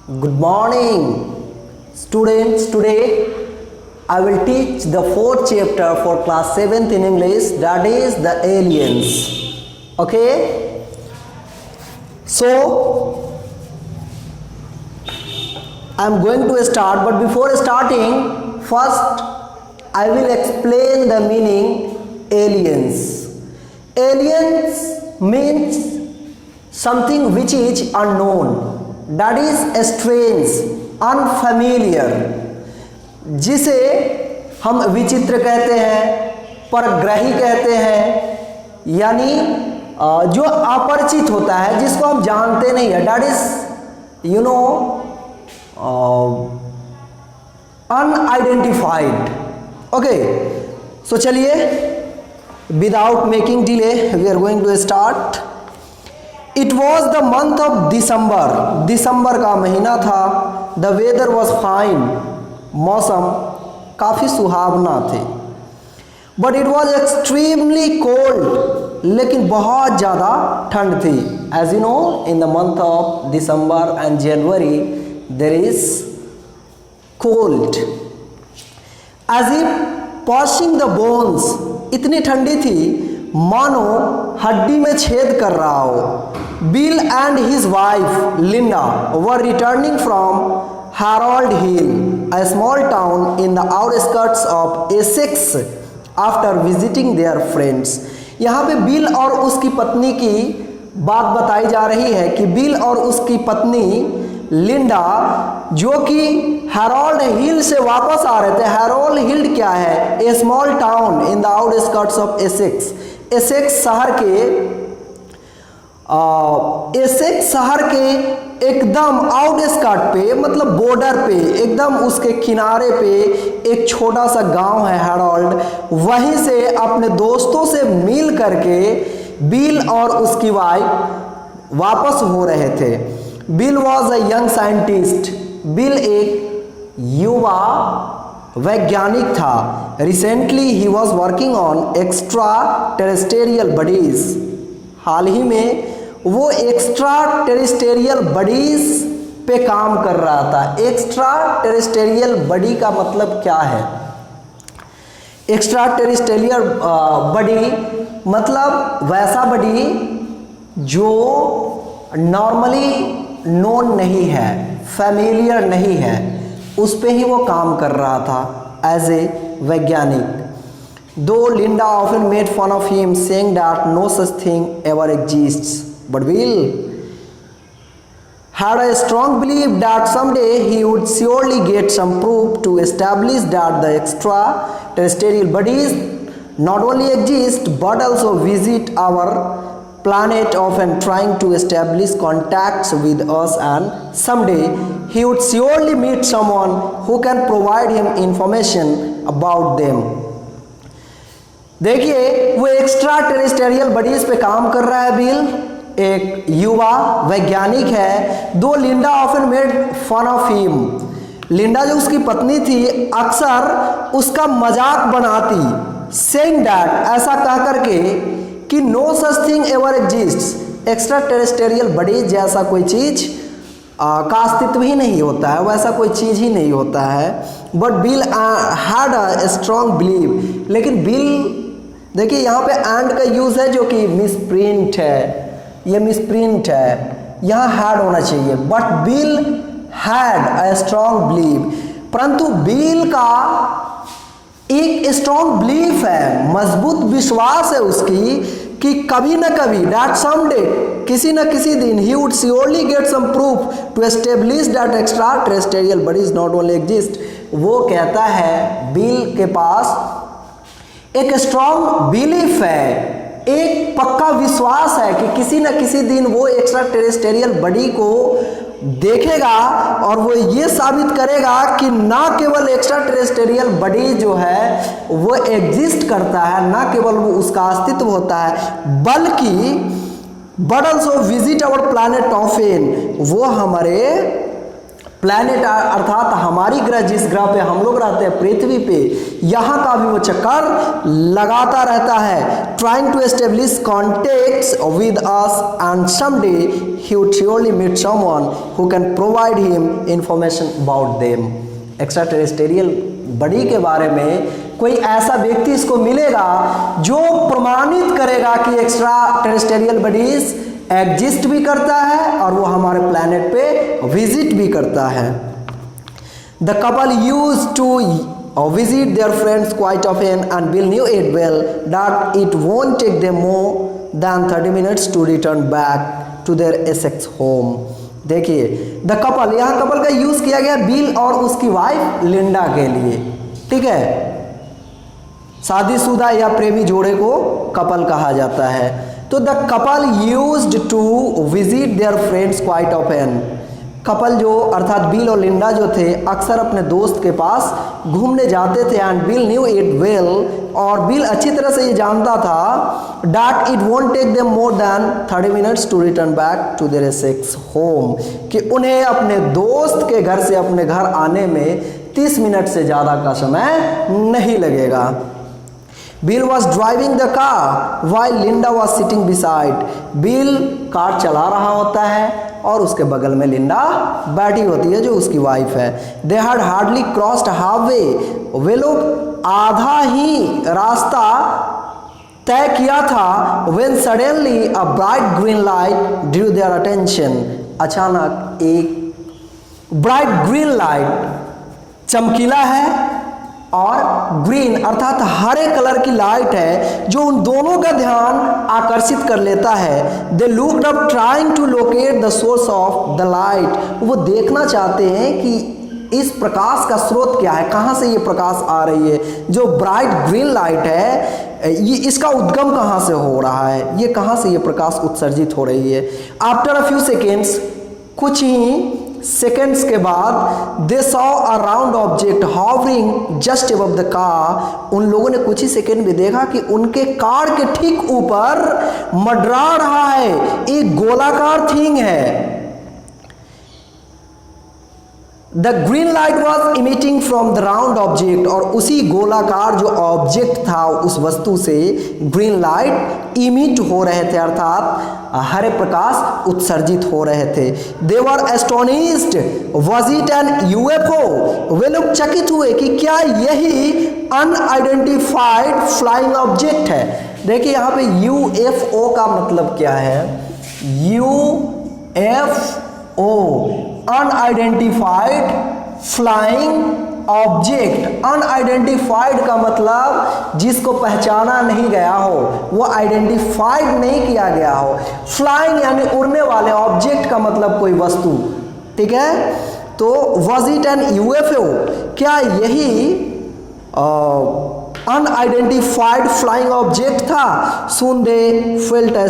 Good morning, students. Today I will teach the fourth chapter for class 7th in English, that is the aliens. Okay? So I am going to start, but before starting, first I will explain the meaning aliens. Aliens means something which is unknown, that is strange, unfamiliar, जिसे हम विचित्र कहते हैं, परग्रही कहते हैं, यानी जो अपरिचित होता है, जिसको हम जानते नहीं है, that is unidentified. Okay, so चलिए, without making delay we are going to start. It was the month of December. दिसंबर का महीना था. The weather was fine. मौसम काफ़ी सुहावना थे. But it was extremely cold. लेकिन बहुत ज़्यादा ठंड थी. As you know, in the month of December and January there is cold. As if piercing the bones. इतनी ठंडी थी मानो हड्डी में छेद कर रहा हो. Bill and his wife Linda were returning from Harold Hill, a small town in the outskirts of Essex, after visiting their friends. यहाँ पे बिल और उसकी पत्नी की बात बताई जा रही है कि बिल और उसकी पत्नी लिंडा जो कि हैरोल्ड हिल से वापस आ रहे थे. हैरोल्ड हिल क्या है? A small town in the outskirts of Essex. Essex शहर के एकदम आउटस्कर्ट पे, मतलब बॉर्डर पे, एकदम उसके किनारे पे एक छोटा सा गांव है हैरोल्ड. वहीं से अपने दोस्तों से मिल करके बिल और उसकी वाइफ वापस हो रहे थे. Bill was a young scientist. Bill एक युवा वैज्ञानिक था. रिसेंटली ही was working on extra terrestrial buddies. हाल ही में वो एक्स्ट्रा टेरेस्टेरियल बडीज पे काम कर रहा था. एक्स्ट्रा टेरेस्टेरियल बडी का मतलब क्या है? एक्स्ट्रा टेरेस्टेरियल बडी मतलब वैसा बडी जो नॉर्मली नोन नहीं है, फैमिलियर नहीं है, उस पे ही वो काम कर रहा था एज ए वैज्ञानिक. Though Linda often made fun of him saying that no such thing ever exists, but Bill had a strong belief that someday he would surely get some proof to establish that the extraterrestrial bodies not only exist but also visit our planet, often trying to establish contacts with us, and someday he would surely meet someone who can provide him information about them. देखिए, वो extra terrestrial buddies पे काम कर रहा है. Bill एक युवा वैज्ञानिक है. Though Linda often made fun of him. Linda जो उसकी पत्नी थी अक्सर उसका मजाक बनाती. सेइंग दैट, ऐसा कह करके कि no such thing ever exist, extra terrestrial buddy जैसा कोई चीज़ का अस्तित्व ही नहीं होता है, वैसा कोई चीज़ ही नहीं होता है. But bill had a strong believe. लेकिन बिल, देखिए यहाँ पे एंड का यूज़ है जो कि मिसप्रिंट है, ये मिसप्रिंट है, यहाँ हैड होना चाहिए. But bill had a strong believe. परंतु बिल का एक स्ट्रॉन्ग बिलीफ है, मजबूत विश्वास है उसकी कि कभी ना कभी, दैट समडे, किसी न किसी दिन, he would surely get some proof to establish that extra terrestrial bodies not only exist. वो कहता है, बिल के पास एक स्ट्रॉन्ग बिलीफ है, एक पक्का विश्वास है कि किसी न किसी दिन वो एक्स्ट्रा टेरेस्टेरियल बडी को देखेगा और वो ये साबित करेगा कि ना केवल एक्स्ट्रा टेरेस्टेरियल बडी जो है वो एग्जिस्ट करता है, ना केवल वो उसका अस्तित्व होता है, बल्कि but also visit our planet often, वो हमारे प्लैनेट अर्थात हमारी ग्रह, जिस ग्रह पे हम लोग रहते हैं पृथ्वी पे, यहाँ का भी वो चक्कर लगाता रहता है। Trying to establish contacts with us and someday he would surely meet someone who can provide him information about them. Extraterrestrial body के बारे में कोई ऐसा व्यक्ति इसको मिलेगा जो प्रमाणित करेगा कि एक्स्ट्रा टेरेस्टेरियल बॉडीज एग्जिस्ट भी करता है और वो हमारे प्लैनेट पे विजिट भी करता है। The couple used to visit their friends quite often and Bill knew it well that it won't take them more than 30 minutes to return back to their Essex home। देखिए the couple, यहाँ couple का use किया गया bill और उसकी wife Linda के लिए, ठीक है। शादीशुदा या प्रेमी जोड़े को कपल कहा जाता है। तो the couple used to visit their friends quite often. Couple जो अर्थात बिल और लिंडा जो थे अक्सर अपने दोस्त के पास घूमने जाते थे। And Bill knew it well, और बिल अच्छी तरह से ये जानता था that it won't take them more than 30 minutes to return back to their Essex home, कि उन्हें अपने दोस्त के घर से अपने घर आने में 30 मिनट से ज़्यादा का समय नहीं लगेगा। Bill was driving the car while Linda was sitting beside. Bill car चला रहा होता है और उसके बगल में लिंडा बैठी होती है जो उसकी वाइफ है। They had hardly crossed half way, वे लोग आधा ही रास्ता तय किया था। When suddenly a bright green light drew their attention. अचानक एक ब्राइट ग्रीन लाइट, चमकीला है और ग्रीन अर्थात हरे कलर की लाइट है जो उन दोनों का ध्यान आकर्षित कर लेता है। They looked up trying to locate the source of the light. वो देखना चाहते हैं कि इस प्रकाश का स्रोत क्या है, कहाँ से ये प्रकाश आ रही है। जो ब्राइट ग्रीन लाइट है ये इसका उद्गम कहाँ से हो रहा है, ये कहाँ से ये प्रकाश उत्सर्जित हो रही है। आफ्टर अ फ्यू सेकेंड्स, कुछ ही सेकेंड्स के बाद they saw a round object hovering just above the car. उन लोगों ने कुछ ही सेकेंड में देखा कि उनके कार के ठीक ऊपर मंडरा रहा है, एक गोलाकार थिंग है। The green light was emitting from the round object, और उसी गोलाकार जो ऑब्जेक्ट था उस वस्तु से ग्रीन लाइट इमिट हो रहे थे अर्थात हरे प्रकाश उत्सर्जित हो रहे थे। They were astonished, was it an UFO. वे लोग चकित हुए कि क्या यही अनआइडेंटिफाइड फ्लाइंग ऑब्जेक्ट है। देखिए यहाँ पे यूएफओ का मतलब क्या है। UFO unidentified flying object. Unidentified का मतलब जिसको पहचाना नहीं गया हो, वो आइडेंटिफाइड नहीं किया गया हो। फ्लाइंग यानी उड़ने वाले, ऑब्जेक्ट का मतलब कोई वस्तु, ठीक है। तो वॉज इट एन यूएफओ, क्या यही अनआइडेंटिफाइड फ्लाइंग ऑब्जेक्ट था। Soon they felt a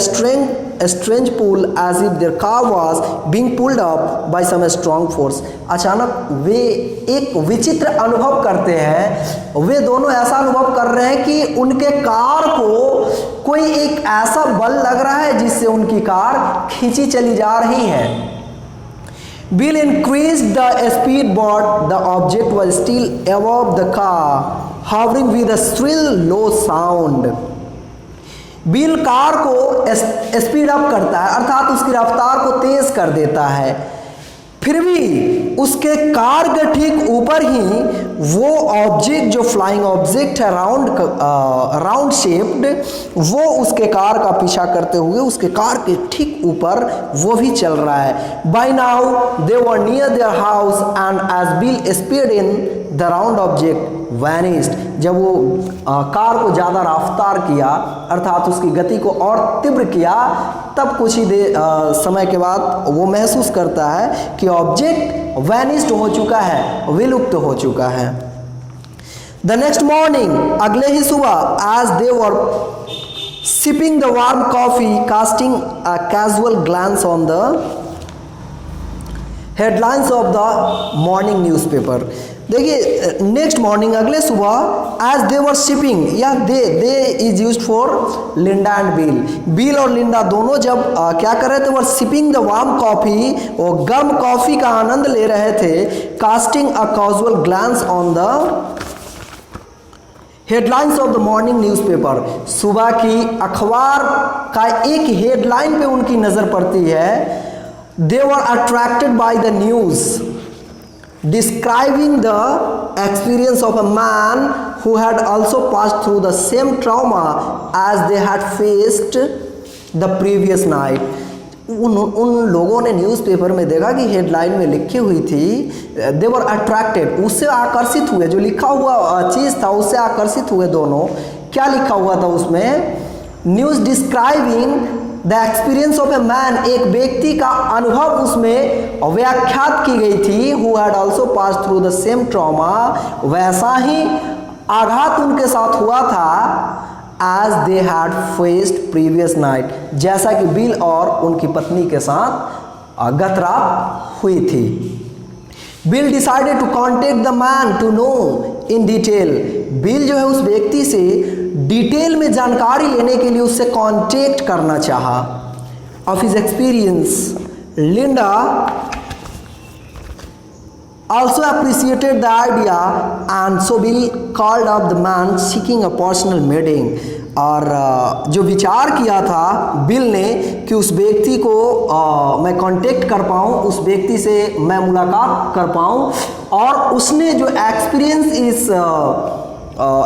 strange pull as if their car was being pulled up by some strong force। अचानक वे एक विचित्र अनुभव करते हैं। वे दोनों ऐसा अनुभव कर रहे हैं कि उनके कार को कोई एक ऐसा बल लग रहा है जिससे उनकी कार खींची चली जा रही है। Bill increased the speed, but the object was still above the car, hovering with a shrill low sound। Bill car को स्पीड अप करता है अर्थात उसकी रफ्तार को तेज कर देता है, फिर भी उसके कार के ठीक ऊपर ही वो ऑब्जेक्ट जो फ्लाइंग ऑब्जेक्ट है राउंड शेप्ड, वो उसके कार का पीछा करते हुए उसके कार के ठीक ऊपर वो भी चल रहा है। By now they were near their house and as Bill speed in the round object vanished. जब वो कार को ज़्यादा रफ्तार किया अर्थात उसकी गति को और तीव्र किया, तब कुछ ही समय के बाद वो महसूस करता है कि ऑब्जेक्ट वैनिस्ड हो चुका है, विलुप्त हो चुका है। द नेक्स्ट मॉर्निंग, अगले ही सुबह, as they were sipping the warm coffee, casting a casual glance on the headlines of the morning newspaper. देखिए नेक्स्ट मॉर्निंग, अगले सुबह, एज दे वर शिपिंग, या they is used for Linda and Bill. Bill और Linda दोनों जब क्या कर रहे थे, were sipping the warm coffee, वो गर्म कॉफी का आनंद ले रहे थे, casting a casual glance on the headlines of the morning newspaper. सुबह की अखबार का एक हेडलाइन पे उनकी नजर पड़ती है। They were attracted by the news describing the experience of a man who had also passed through the same trauma as they had faced the previous night. उन लोगों ने न्यूज़पेपर में देखा कि हेडलाइन में लिखी हुई थी, दे वर अट्रैक्टेड, उससे आकर्षित हुए, जो लिखा हुआ चीज़ था उससे आकर्षित हुए दोनों। क्या लिखा हुआ था उसमें, news describing the experience of a man, एक व्यक्ति का अनुभव उसमें व्याख्यात की गई थी, who had also pass through the same trauma, वैसा ही आघात उनके साथ हुआ था, as they had faced previous night, जैसा कि बिल और उनकी पत्नी के साथ गत रात हुई थी। Bill decided to contact the man to know in detail, Bill जो है उस व्यक्ति से डिटेल में जानकारी लेने के लिए उससे कांटेक्ट करना चाहा of his experience. Linda also appreciated the idea and so Bill called up the man seeking a personal meeting। और जो विचार किया था बिल ने कि उस व्यक्ति को मैं कांटेक्ट कर पाऊँ, उस व्यक्ति से मैं मुलाकात कर पाऊँ, और उसने जो एक्सपीरियंस इस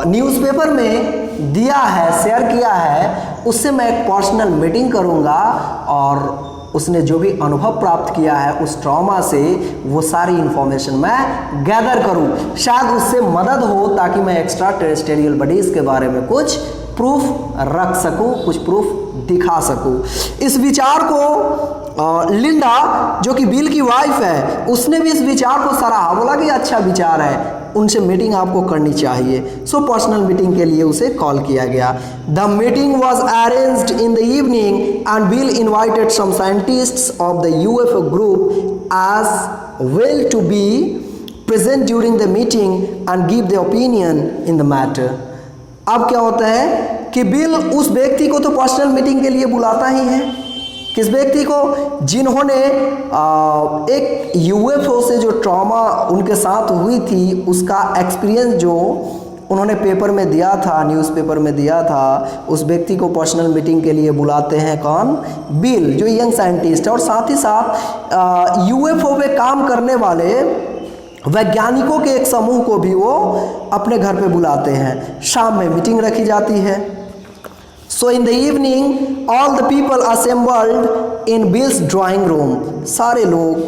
न्यूज़पेपर में दिया है, शेयर किया है, उससे मैं एक पर्सनल मीटिंग करूँगा और उसने जो भी अनुभव प्राप्त किया है उस ट्रॉमा से, वो सारी इन्फॉर्मेशन मैं गैदर करूं, शायद उससे मदद हो ताकि मैं एक्स्ट्रा टेरेस्टेरियल बॉडीज़ के बारे में कुछ प्रूफ रख सकूं, कुछ प्रूफ दिखा सकूं। इस विचार को लिंडा जो कि बिल की वाइफ है, उसने भी इस विचार को सराहा, बोला कि अच्छा विचार है, उनसे मीटिंग आपको करनी चाहिए। सो पर्सनल मीटिंग के लिए उसे कॉल किया गया। The meeting was arranged in the evening and Bill invited some scientists of the UFO group as well to be present during the meeting and give the opinion in the matter. अब क्या होता है कि bill उस व्यक्ति को तो personal meeting के लिए बुलाता ही है, किस व्यक्ति को, जिन्होंने एक UFO से जो ट्रॉमा उनके साथ हुई थी उसका एक्सपीरियंस जो उन्होंने पेपर में दिया था, न्यूज़पेपर में दिया था, उस व्यक्ति को पर्सनल मीटिंग के लिए बुलाते हैं। कौन, बिल, जो यंग साइंटिस्ट है, और साथ ही साथ UFO पे काम करने वाले वैज्ञानिकों के एक समूह को भी वो अपने घर पे बुलाते हैं। शाम में मीटिंग रखी जाती है। So in the evening, all the people assembled in Bill's drawing room. सारे लोग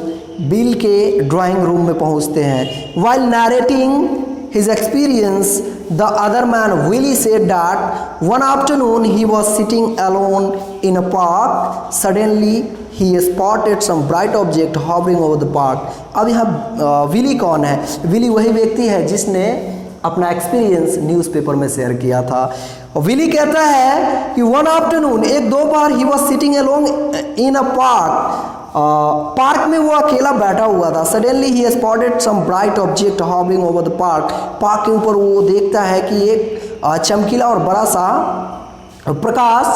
बिल के ड्राइंग रूम में पहुंचते हैं। While narrating his experience, the other man Willie said that one afternoon he was sitting alone in a park. Suddenly he spotted some bright object hovering over the park. अब यहाँ Willie कौन है? Willie वही व्यक्ति है जिसने अपना experience newspaper में शेयर किया था। विली कहता है कि वन आफ्टरनून, एक दोपहर, he was sitting along in a park, park में वो अकेला बैठा हुआ था। Suddenly he spotted some bright object hovering over the park, park के ऊपर वो देखता है कि एक चमकीला और बड़ा सा प्रकाश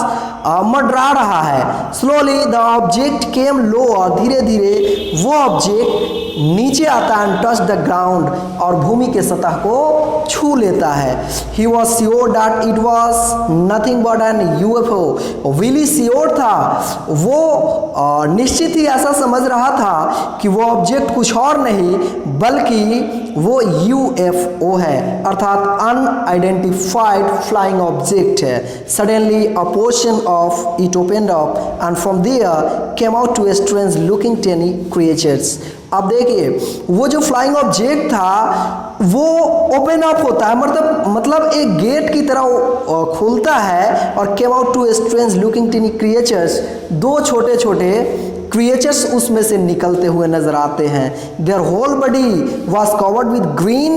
मंडरा रहा है। Slowly the object came lower, धीरे धीरे वो ऑब्जेक्ट नीचे आता है, टच द ग्राउंड, और भूमि के सतह को छू लेता है। He was sure that it was nothing but an UFO। Willie sure था, वो निश्चित ही ऐसा समझ रहा था कि वो ऑब्जेक्ट कुछ और नहीं बल्कि वो UFO है, अर्थात अनआइडेंटिफाइड फ्लाइंग ऑब्जेक्ट है। Suddenly a portion of it opened up and from there came out two strange looking tiny creatures। अब देखिए वो जो फ्लाइंग ऑब्जेक्ट था वो ओपन अप होता है, मतलब एक गेट की तरह खुलता है, और came out two strange looking tiny creatures, दो छोटे छोटे क्रिएचर्स उसमें से निकलते हुए नजर आते हैं। Their whole body was covered with green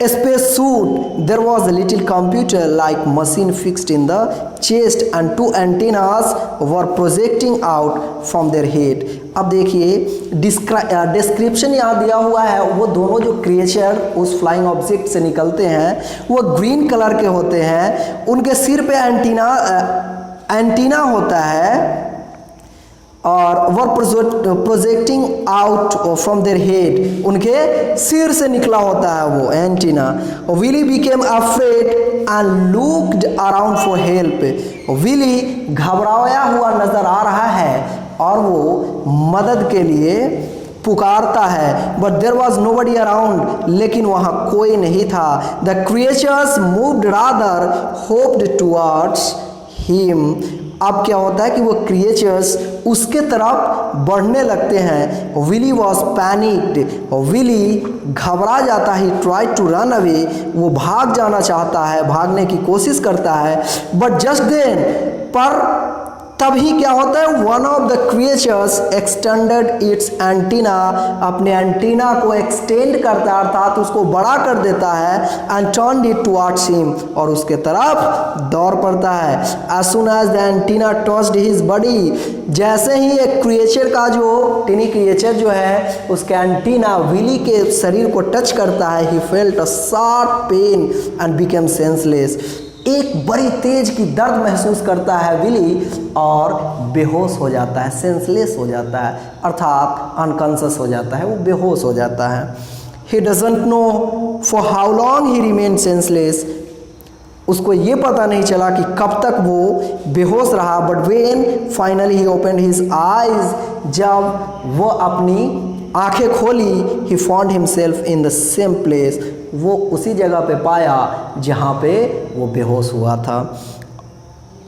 space suit, there was a little computer like machine fixed in the chest and two antennas were projecting out from their head. अब देखिए डिस्क्रिप्शन यहाँ दिया हुआ है, वो दोनों जो क्रिएचर उस फ्लाइंग ऑब्जेक्ट से निकलते हैं वो ग्रीन कलर के होते हैं, उनके सिर पे एंटीना होता है और were projecting out from their head, उनके सिर से निकला होता है वो antenna. Willy became afraid and looked around for help. Willy घबराया हुआ नजर आ रहा है और वो मदद के लिए पुकारता है. But there was nobody around, लेकिन वहाँ कोई नहीं था. The creatures moved rather hopped towards him. अब क्या होता है कि वो क्रिएचर्स उसके तरफ बढ़ने लगते हैं. विली वॉज पैनिक्ड, विली घबरा जाता है. ट्राई टू रन अवे, वो भाग जाना चाहता है, भागने की कोशिश करता है. बट जस्ट देन, पर तभी क्या होता है, one of the creatures extended its antenna, अपने एंटीना को एक्सटेंड करता है अर्थात उसको बड़ा कर देता है. And turned it towards him, और उसके तरफ दौड़ पड़ता है. As soon as the antenna touched his body, जैसे ही एक क्रिएचर का जो टिनी क्रिएचर जो है उसके एंटीना विली के शरीर को टच करता है, he felt a sharp pain and became senseless. एक बड़ी तेज की दर्द महसूस करता है विली और बेहोश हो जाता है, सेंसलेस हो जाता है अर्थात अनकॉन्शियस हो जाता है, वो बेहोश हो जाता है. He doesn't know for how long he remain senseless, उसको ये पता नहीं चला कि कब तक वो बेहोश रहा. But when finally he opened his eyes, जब वो अपनी आंखें खोली, he found himself in the same place, वो उसी जगह पे पाया जहाँ पे वो बेहोश हुआ था.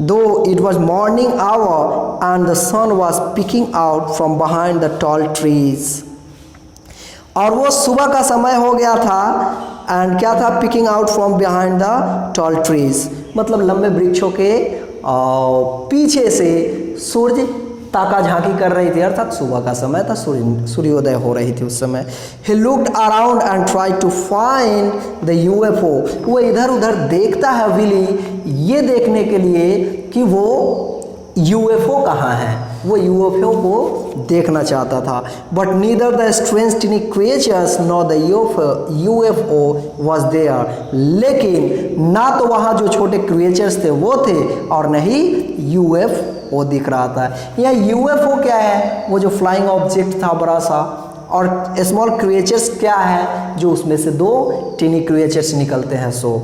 Though it was morning hour and the sun was peeking out from behind the tall trees, और वो सुबह का समय हो गया था. एंड क्या था, picking out from behind the tall trees, मतलब लंबे वृक्षों के पीछे से सूरज ताका झांकी कर रही थी, अर्थात सुबह का समय था, सूर्योदय हो रही थी उस समय. He looked around and try to find the UFO, वो इधर उधर देखता है विली, ये देखने के लिए कि वो यूएफओ कहाँ है, वो यूएफओ को देखना चाहता था. But neither the strange tiny creatures nor the UFO was there, लेकिन ना तो वहाँ जो छोटे क्रिएचर्स थे वो थे और नहीं यूएफओ दिख रहा था. यह यूएफओ क्या है, वो जो फ्लाइंग ऑब्जेक्ट था बड़ा सा, और स्मॉल क्रिएचर्स क्या है, जो उसमें से दो टिनी क्रिएचर्स निकलते हैं. सो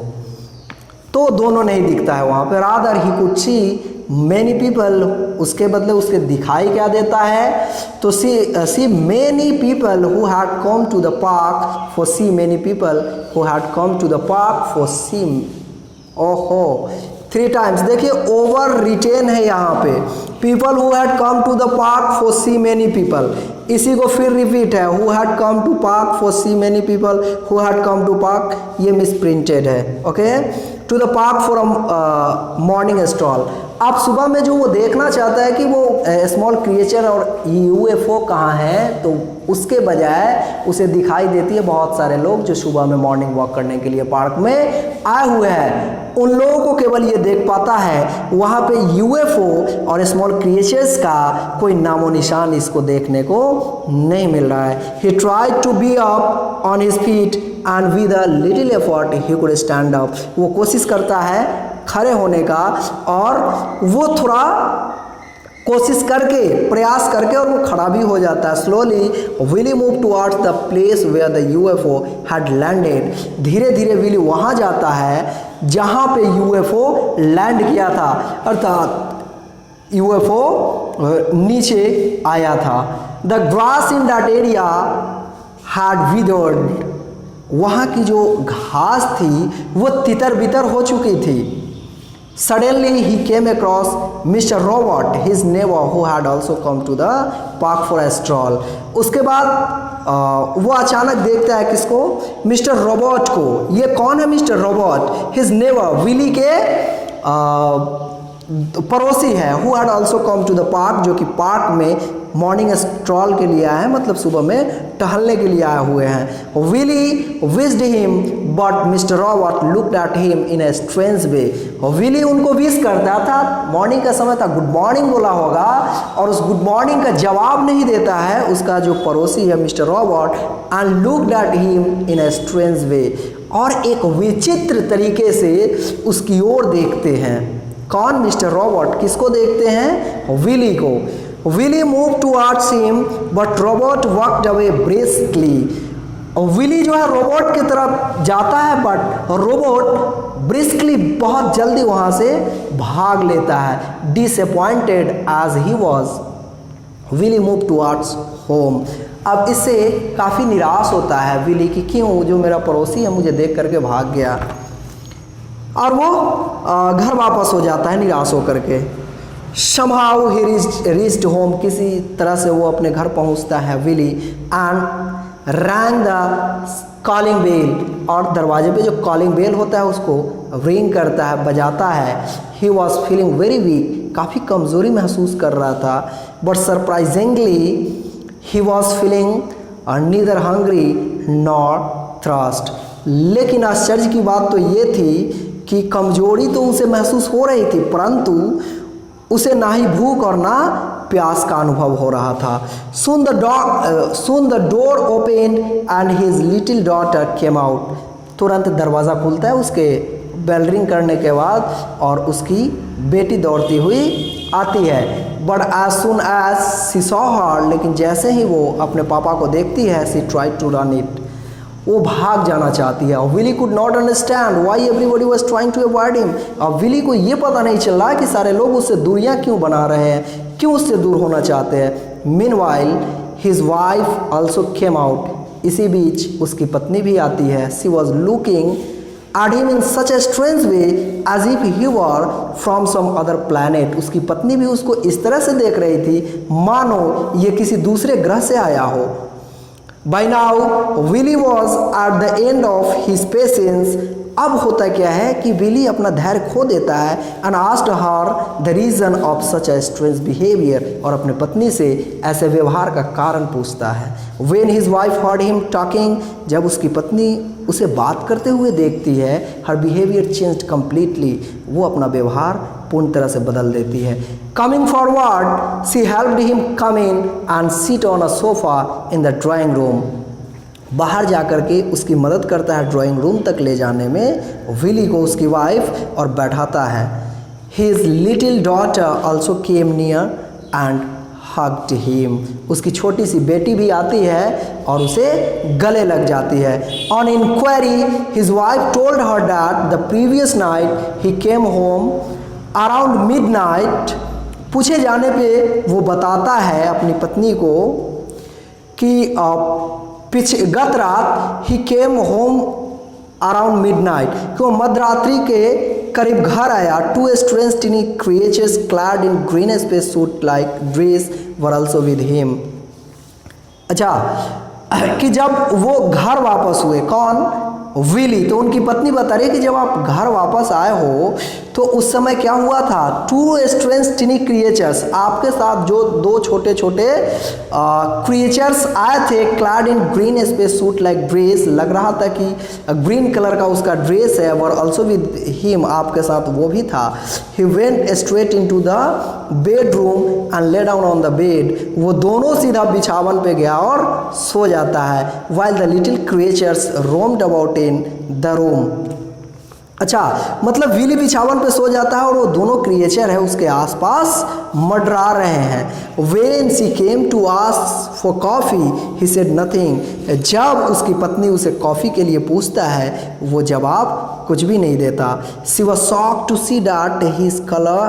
तो दोनों नहीं दिखता है वहाँ पे. Rather he could see many people, उसके बदले उसके दिखाई क्या देता है, तो see many people who had come to the park for see many people who had come to the park for see. ओहो, 3 टाइम्स देखिए ओवर रिटेन है यहाँ पे. People who had come to the park for see many people, इसी को फिर repeat है, who had come to park for see many people who had come to park, ये मिस प्रिंटेड है. Okay, to the park for a morning stroll. आप सुबह में जो वो देखना चाहता है कि वो स्मॉल क्रिएचर और यूएफओ कहाँ है, तो उसके बजाय उसे दिखाई देती है बहुत सारे लोग जो सुबह में मॉर्निंग वॉक करने के लिए पार्क में आए हुए हैं. उन लोगों को केवल ये देख पाता है, वहाँ पे यूएफओ और स्मॉल क्रिएचर्स का कोई नामो निशान इसको देखने को नहीं मिल रहा है. He tried to be up on his feet and with a little effort he could stand up. वो कोशिश करता है खड़े होने का और वो थोड़ा कोशिश करके, प्रयास करके, और वो खड़ा भी हो जाता है. Slowly Willie move towards the place where the UFO had landed. धीरे धीरे विली वहाँ जाता है जहाँ पे यूएफओ लैंड किया था, अर्थात यूएफओ नीचे आया था. The grass in that area had withered, वहाँ की जो घास थी वो तितर बितर हो चुकी थी. Suddenly he came across Mr. Robot, his neighbor, who had also come to the park for a stroll. उसके बाद वो अचानक देखता है किसको, मिस्टर रोबोट को. ये कौन है mister Robert? His neighbor, Willie के पड़ोसी है, who had also come to the park, जो कि पार्क में मॉर्निंग स्ट्रॉल के लिए आए हैं, मतलब सुबह में टहलने के लिए आए हुए हैं। Willie wished him but mister Robert looked at him in a strange way. Willie उनको विश करता था, मॉर्निंग का समय था, गुड मॉर्निंग बोला होगा, और उस गुड मॉर्निंग का जवाब नहीं देता है उसका जो पड़ोसी है mister Robert, and looked at him in a strange वे, और एक विचित्र तरीके से उसकी ओर देखते हैं। कौन? Mister Robert. किसको देखते हैं? विली को। Willie move towards him but Robert walked away briskly. Willie जो है रोबोट की तरफ जाता है, बट रोबोट ब्रिस्कली बहुत जल्दी वहां से भाग लेता है। Disappointed as he was, Willie move towards home. अब इससे काफ़ी निराश होता है विली कि क्यों जो मेरा पड़ोसी है मुझे देख करके भाग गया, और वो घर वापस हो जाता है निराश होकर के। somehow he reached home, किसी तरह से वो अपने घर पहुंचता है Willie, and rang the calling bell, और दरवाजे पे जो कॉलिंग बेल होता है उसको रिंग करता है, बजाता है। he was feeling very weak, काफ़ी कमज़ोरी महसूस कर रहा था, but surprisingly he was feeling neither hungry nor thirst। लेकिन आश्चर्य की बात तो ये थी कि कमजोरी तो उसे महसूस हो रही थी, परंतु उसे ना ही भूख और ना प्यास का अनुभव हो रहा था। Soon the door opened and his little daughter came out। तुरंत दरवाज़ा खुलता है उसके बेल रिंग करने के बाद, और उसकी बेटी दौड़ती हुई आती है। But as soon as she saw her, लेकिन जैसे ही वो अपने पापा को देखती है, she tried to run it, वो भाग जाना चाहती है। और Willie could not understand why everybody was trying to avoid him. अब विली को ये पता नहीं चल रहा कि सारे लोग उससे दूरियां क्यों बना रहे हैं, क्यों उससे दूर होना चाहते हैं। Meanwhile his wife also came out. इसी बीच उसकी पत्नी भी आती है। She was looking at him in such a strange way as if he were from some other planet. उसकी पत्नी भी उसको इस तरह से देख रही थी मानो ये किसी दूसरे ग्रह से आया हो। By now, Willy was at the end of his patience। अब होता क्या है कि विली अपना धैर्य खो देता है, and asked her the reason of such a strange behavior, और अपने पत्नी से ऐसे व्यवहार का कारण पूछता है। When his wife heard him talking, जब उसकी पत्नी उसे बात करते हुए देखती है, her behavior changed completely, वो अपना व्यवहार पूर्ण तरह से बदल देती है। Coming forward, she helped him come in and sit on a sofa in the drawing room। बाहर जाकर के उसकी मदद करता है ड्राइंग रूम तक ले जाने में विली को उसकी वाइफ, और बैठाता है। His little daughter also came near and hugged him। उसकी छोटी सी बेटी भी आती है और उसे गले लग जाती है। On inquiry, his wife told her that the previous night he came home around midnight। पूछे जाने पे वो बताता है अपनी पत्नी को कि गत रात he came home around midnight, कि वो मध्यरात्रि के करीब घर आया। Two strange tiny creatures clad in green space suit like dress were also with him. अच्छा, कि जब वो घर वापस हुए, कौन? विली। तो उनकी पत्नी बता रही है कि जब आप घर वापस आए हो तो उस समय क्या हुआ था? टू स्ट्रेंज टीनी क्रिएचर्स, आपके साथ जो दो छोटे छोटे क्रिएचर्स आए थे, clad in green space suit like dress, लग रहा था कि ग्रीन कलर का उसका ड्रेस है, और ऑल्सो विद हिम, आपके साथ वो भी था। He went straight into the bedroom and lay down on the bed. वो दोनों सीधा बिछावन पे गया और सो जाता है। While the little creatures roamed about in the room. अच्छा, मतलब विली बिछावन पे सो जाता है और वो दोनों क्रिएचर है उसके आसपास मंडरा रहे हैं। When she came to ask for coffee, he said nothing। जब उसकी पत्नी उसे कॉफ़ी के लिए पूछता है, वो जवाब कुछ भी नहीं देता। She was shocked to see that his color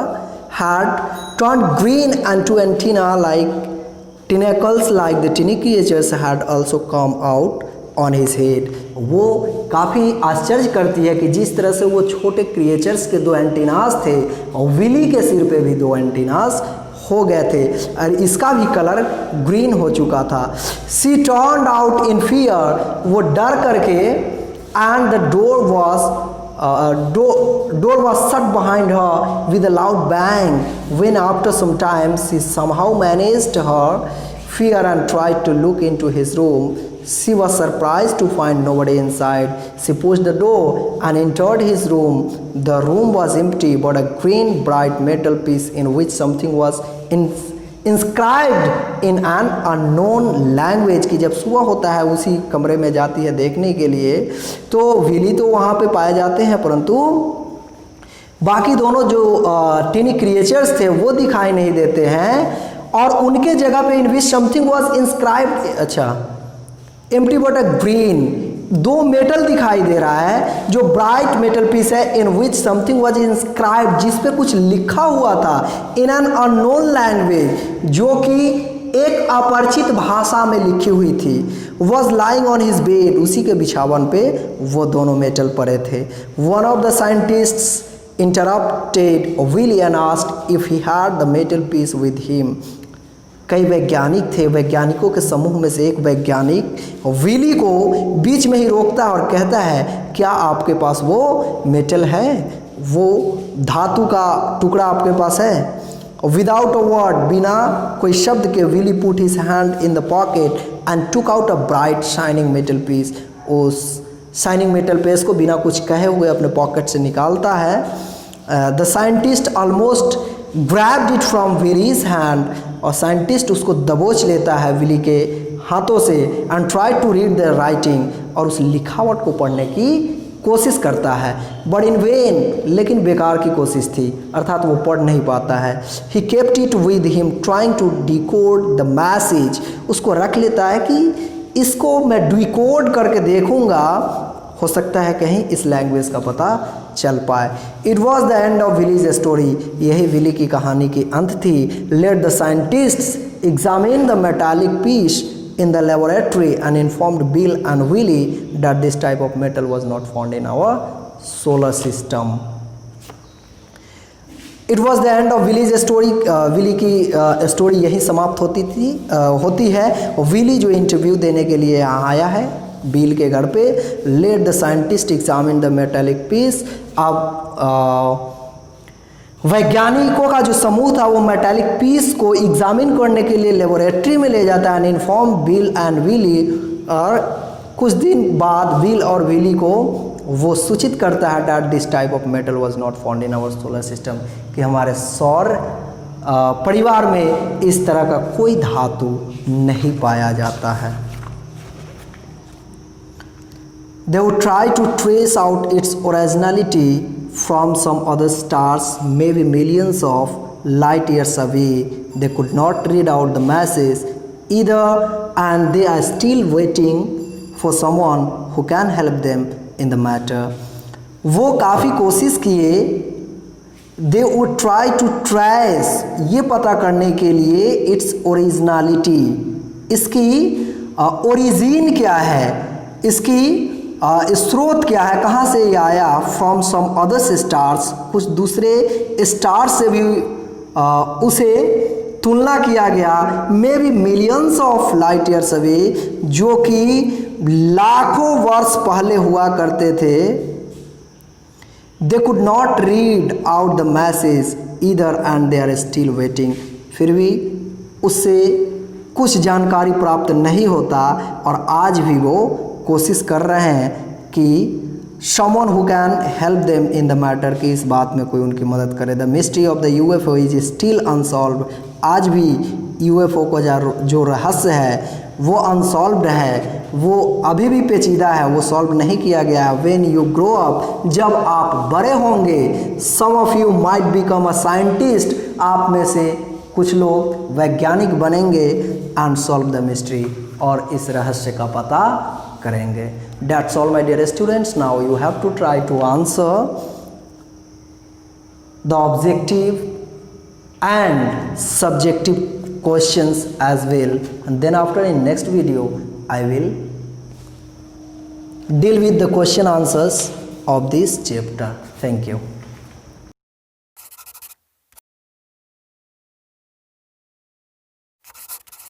had turned green and two antennae like tentacles like the tiny creatures had also come out on his head। वो काफ़ी आश्चर्य करती है कि जिस तरह से वो छोटे क्रिएचर्स के दो एंटीनास थे, और विली के सिर पे भी दो एंटीनास हो गए थे, और इसका भी कलर ग्रीन हो चुका था। सी टर्न्ड आउट इन फियर, वो डर करके, and the door was door was shut behind her with a loud bang. When after some time she somehow managed her fear and tried to look into his room, she was surprised to find nobody inside. She pushed the door and entered his room. The room was empty, but a green bright metal piece in which something was inscribed in an unknown language कि जब सुबह होता है उसी कमरे में जाती है देखने के लिए, तो विली तो वहाँ पे पाए जाते हैं, परंतु बाकी दोनों जो टीनी क्रिएचर्स थे वो दिखाई नहीं देते हैं। और उनके जगह पे इन विच समथिंग वाज इंस्क्राइब्ड, अच्छा एम्प्टी बट अ ग्रीन, दो मेटल दिखाई दे रहा है जो ब्राइट मेटल पीस है, इन विच समथिंग वाज इंस्क्राइब्ड, जिस पे कुछ लिखा हुआ था, इन एन अननोन लैंग्वेज, जो कि एक अपरिचित भाषा में लिखी हुई थी। Was lying on his bed, उसी के बिछावन पे वो दोनों मेटल पड़े थे। One of the scientists interrupted Willie and asked if he had the metal piece with him. कई वैज्ञानिक थे, वैज्ञानिकों के समूह में से एक वैज्ञानिक विली को बीच में ही रोकता है और कहता है क्या आपके पास वो मेटल है, वो धातु का टुकड़ा आपके पास है? विदाउट अ वर्ड, बिना कोई शब्द के Willie put his hand in the pocket and took out a bright shining metal piece. उस शाइनिंग मेटल पीस को बिना कुछ कहे हुए अपने पॉकेट से निकालता है। The scientist almost grabbed it from Willie's hand, और साइंटिस्ट उसको दबोच लेता है विली के हाथों से, and try to read the writing, और उस लिखावट को पढ़ने की कोशिश करता है, बट इन वेन, लेकिन बेकार की कोशिश थी, अर्थात वो पढ़ नहीं पाता है। He kept it with him trying to decode the message, उसको रख लेता है कि इसको मैं डिकोड करके देखूंगा, हो सकता है कहीं इस लैंग्वेज का पता चल पाए। It was the end of Willie's story, यही विली की कहानी की अंत थी। Let the scientist examine the metallic piece in the laboratory and informed Bill and Willie that this type of metal was not found in our solar system. It was the end of Willie's story. Willie की story यही समाप्त होती है। Willie जो interview देने के लिए यहाँ आया है बिल के घर पे। Let the scientist examine the metallic piece, अब वैज्ञानिकों का जो समूह था वो मेटालिक पीस को एग्जामिन करने के लिए लेबोरेटरी में ले जाता है। इन्फॉर्म बिल एंड विली, और कुछ दिन बाद बिल और विली को वो सूचित करता है that this type of metal was not found in our solar system, कि हमारे सौर परिवार में इस तरह का कोई धातु नहीं पाया जाता है। They would try to trace out its originality from some other stars, maybe millions of light years away. They could not read out the message either, and they are still waiting for someone who can help them in the matter. वो काफ़ी कोशिश किए, they would try to trace, ये पता करने के लिए its originality, इसकी ओरिजिन क्या है, इसकी स्रोत क्या है, कहाँ से ये आया। फ्रॉम सम अदर्स स्टार्स, कुछ दूसरे स्टार से भी उसे तुलना किया गया। Maybe millions of light years away, जो कि लाखों वर्ष पहले हुआ करते थे। They could not read out the message either and they are still waiting, फिर भी उससे कुछ जानकारी प्राप्त नहीं होता, और आज भी वो कोशिश कर रहे हैं कि someone who can help them in the matter, कि इस बात में कोई उनकी मदद करे। The mystery of the UFO is still unsolved, आज भी UFO को जो रहस्य है वो अनसॉल्व्ड है, वो अभी भी पेचीदा है, वो सॉल्व नहीं किया गया है। When you grow up, जब आप बड़े होंगे, some of you might become a scientist, आप में से कुछ लोग वैज्ञानिक बनेंगे, and solve the mystery, और इस रहस्य का पता करेंगे। That's all my dear students. Now you have to try to answer the objective and subjective questions as well, and then after in next video I will deal with the question answers of this chapter. Thank you.